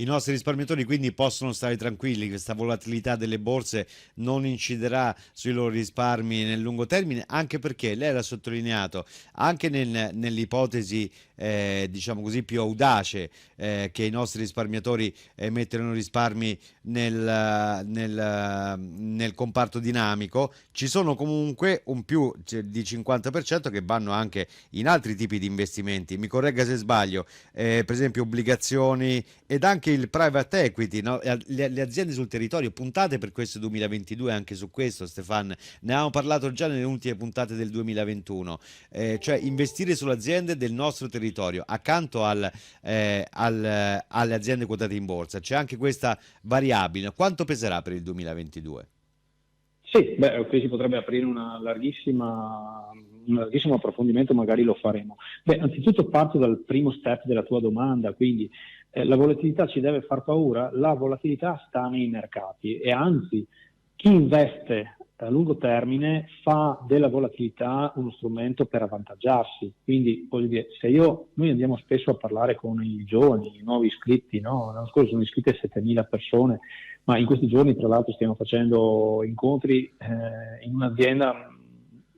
I nostri risparmiatori quindi possono stare tranquilli, questa volatilità delle borse non inciderà sui loro risparmi nel lungo termine, anche perché lei l'ha sottolineato, anche nell'ipotesi diciamo così più audace che i nostri risparmiatori mettono risparmi nel comparto dinamico, ci sono comunque un più di 50% che vanno anche in altri tipi di investimenti. Mi corregga se sbaglio, per esempio obbligazioni ed anche il private equity, no? Le aziende sul territorio, puntate per questo 2022 anche su questo, Stefan, ne avevamo parlato già nelle ultime puntate del 2021, cioè investire sulle aziende del nostro territorio accanto alle aziende quotate in borsa, c'è anche questa variabile. Quanto peserà per il 2022? Sì, beh, qui si potrebbe aprire un larghissimo approfondimento, magari lo faremo. Beh, anzitutto parto dal primo step della tua domanda, quindi la volatilità ci deve far paura? La volatilità sta nei mercati e anzi chi investe a lungo termine fa della volatilità uno strumento per avvantaggiarsi. Quindi, voglio dire, noi andiamo spesso a parlare con i giovani, i nuovi iscritti, no? L'anno scorso sono iscritte 7.000 persone, ma in questi giorni tra l'altro stiamo facendo incontri in un'azienda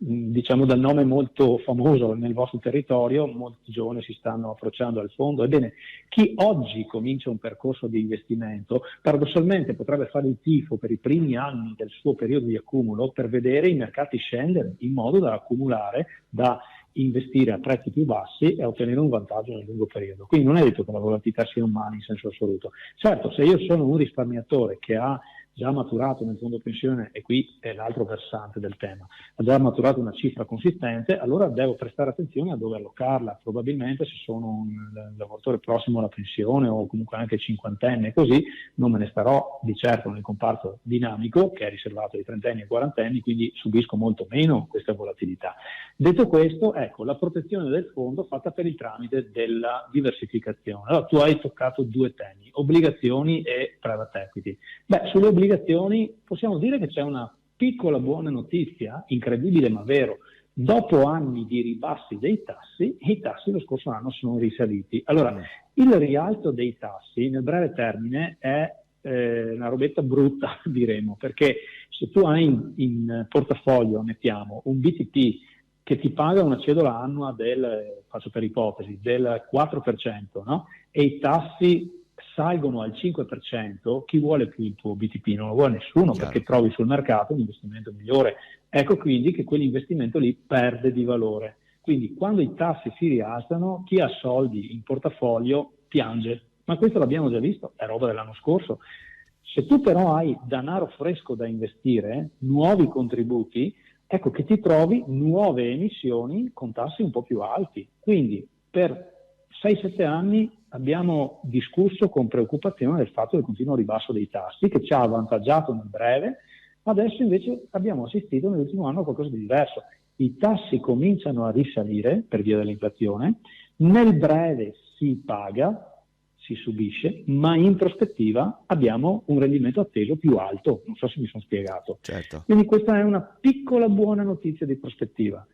diciamo dal nome molto famoso nel vostro territorio, molti giovani si stanno approcciando al fondo. Ebbene, chi oggi comincia un percorso di investimento, paradossalmente potrebbe fare il tifo per i primi anni del suo periodo di accumulo per vedere i mercati scendere in modo da accumulare, da investire a prezzi più bassi e ottenere un vantaggio nel lungo periodo. Quindi non è detto che la volatilità sia un male in senso assoluto. Certo, se io sono un risparmiatore che ha già maturato nel fondo pensione, e qui è l'altro versante del tema, ha già maturato una cifra consistente, allora devo prestare attenzione a dove allocarla. Probabilmente se sono un lavoratore prossimo alla pensione o comunque anche cinquantenne, così non me ne starò di certo nel comparto dinamico che è riservato ai trentenni e quarantenni, quindi subisco molto meno questa volatilità. Detto questo, ecco, la protezione del fondo fatta per il tramite della diversificazione. Allora, tu hai toccato due temi, obbligazioni e private equity. Beh, sulle obbligazioni possiamo dire che c'è una piccola buona notizia, incredibile ma vero. Dopo anni di ribassi dei tassi, i tassi lo scorso anno sono risaliti. Allora, il rialzo dei tassi nel breve termine è una robetta brutta, diremo, perché se tu hai in portafoglio, mettiamo, un BTP che ti paga una cedola annua faccio per ipotesi, del 4%, no? E i tassi salgono al 5%, chi vuole più il tuo BTP? Non lo vuole nessuno. Chiaro. Perché trovi sul mercato un investimento migliore. Ecco quindi che quell'investimento lì perde di valore. Quindi quando i tassi si rialzano, chi ha soldi in portafoglio piange. Ma questo l'abbiamo già visto, è roba dell'anno scorso. Se tu però hai denaro fresco da investire, nuovi contributi, ecco che ti trovi nuove emissioni con tassi un po' più alti. Quindi per 6-7 anni abbiamo discusso con preoccupazione del fatto del continuo ribasso dei tassi che ci ha avvantaggiato nel breve, adesso invece abbiamo assistito nell'ultimo anno a qualcosa di diverso. I tassi cominciano a risalire per via dell'inflazione, nel breve si paga, si subisce, ma in prospettiva abbiamo un rendimento atteso più alto. Non so se mi sono spiegato. Certo. Quindi questa è una piccola buona notizia di prospettiva.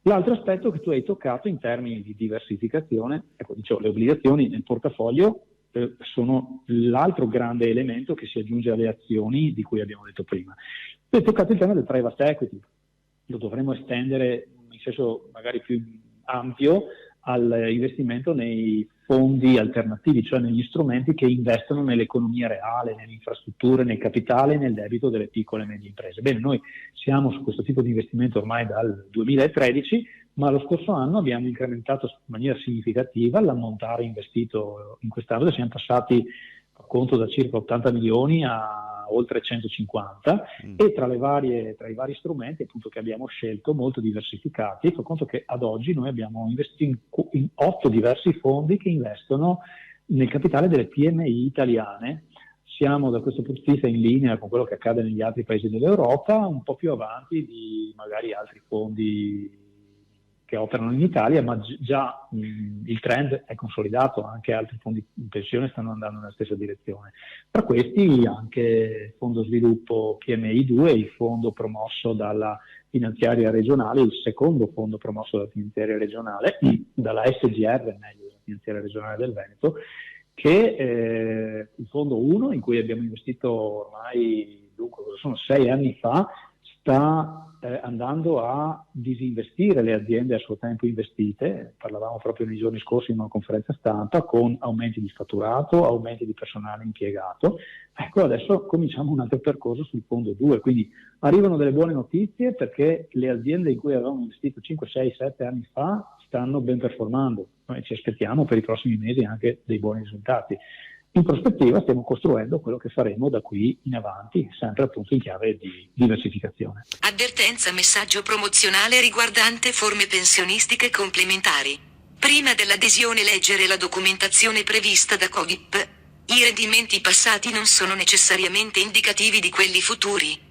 L'altro aspetto che tu hai toccato in termini di diversificazione, ecco, dicevo, le obbligazioni nel portafoglio sono l'altro grande elemento che si aggiunge alle azioni di cui abbiamo detto prima. Tu hai toccato il tema del private equity, lo dovremmo estendere in senso magari più ampio all'investimento nei fondi alternativi, cioè negli strumenti che investono nell'economia reale, nelle infrastrutture, nel capitale e nel debito delle piccole e medie imprese. Bene, noi siamo su questo tipo di investimento ormai dal 2013, ma lo scorso anno abbiamo incrementato in maniera significativa l'ammontare investito in quest'ambito. Siamo passati a conto da circa 80 milioni a oltre 150 e tra i vari strumenti appunto che abbiamo scelto, molto diversificati, fa conto che ad oggi noi abbiamo investito in 8 diversi fondi che investono nel capitale delle PMI italiane. Siamo da questo punto di vista in linea con quello che accade negli altri paesi dell'Europa, un po' più avanti di magari altri fondi che operano in Italia, ma già il trend è consolidato, anche altri fondi in pensione stanno andando nella stessa direzione. Tra questi anche il Fondo Sviluppo PMI 2, il fondo promosso dalla finanziaria regionale, il secondo fondo promosso dalla finanziaria regionale, dalla SGR, meglio, la finanziaria regionale del Veneto, che il fondo 1, in cui abbiamo investito ormai, dunque, sono 6 anni fa, sta andando a disinvestire le aziende a suo tempo investite. Parlavamo proprio nei giorni scorsi in una conferenza stampa, con aumenti di fatturato, aumenti di personale impiegato. Ecco, adesso cominciamo un altro percorso sul fondo 2, quindi arrivano delle buone notizie, perché le aziende in cui avevamo investito 5, 6, 7 anni fa stanno ben performando. Noi ci aspettiamo per i prossimi mesi anche dei buoni risultati. In prospettiva stiamo costruendo quello che faremo da qui in avanti, sempre appunto in chiave di diversificazione. Avvertenza: messaggio promozionale riguardante forme pensionistiche complementari. Prima dell'adesione leggere la documentazione prevista da Codip. I rendimenti passati non sono necessariamente indicativi di quelli futuri.